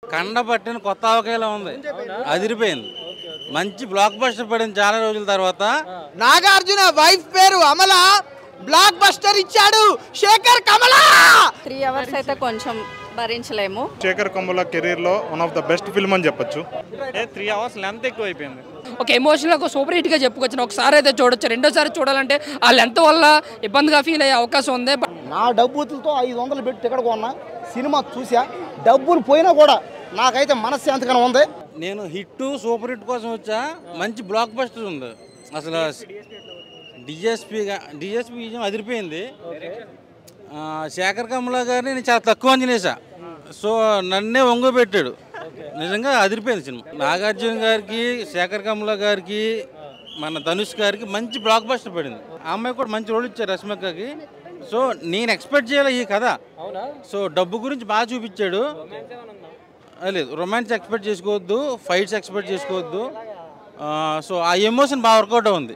కండ పట్టిన కొత్త ఆవకాయలా ఉంది, అదిరిపోయింది. మంచి బ్లాక్ బస్టర్ పడిన చాలా రోజుల తర్వాత. నాగార్జున వైఫ్ పేరు అమల, బ్లాక్ బస్టర్ ఇచ్చాడు శేఖర్ కమల. 3 అవర్స్ అయితే కొంచెం భరించలేము. శేఖర్ కమల కెరీర్ లో one of the best film అని చెప్పొచ్చు. 3 అవర్స్ లెంత్ ఎక్కువ అయిపోయింది. ఒక ఎమోషనల్ ఒక సూపర్ హిట్ గా చెప్పుకొచ్చిన. ఒకసారి అయితే చూడొచ్చు, రెండోసారి చూడాలంటే ఆ లెంత్ వల్ల ఇబ్బందిగా ఫీల్ అయ్యే అవకాశం ఉంది. నా డబ్బులతో 500 పెట్టి టికెట్ కొన్నా, సినిమా చూసా, డబ్బులు పోయినా కూడా నాకైతే మనశ్శాంతిగానే ఉంది. నేను హిట్ సూపర్ హిట్ కోసం వచ్చా, మంచి బ్లాక్ బస్టర్ ఉంది. అసలు డిఎస్పీ అదిరిపోయింది. శేఖర్ కమల గారిని నేను చాలా తక్కువ అంచనేసా, సో నన్నే ఒంగో పెట్టాడు. నిజంగా అదిరిపోయింది సినిమా. నాగార్జున గారికి, శేఖర్ కమల గారికి, మన ధనుష్ గారికి మంచి బ్లాక్ బస్టర్ పడింది. ఆ అమ్మాయి కూడా మంచి రోల్ ఇచ్చారు రష్మికకి. సో నేను ఎక్స్పెక్ట్ చేయాలి ఈ కథ. సో డబ్బు గురించి బాగా చూపించాడు. లేదు, రొమాన్స్ ఎక్స్పెక్ట్ చేసుకోవద్దు, ఫైట్స్ ఎక్స్పెక్ట్ చేసుకోవద్దు. సో ఆ ఎమోషన్ బాగా వర్కౌట్ అవుతుంది.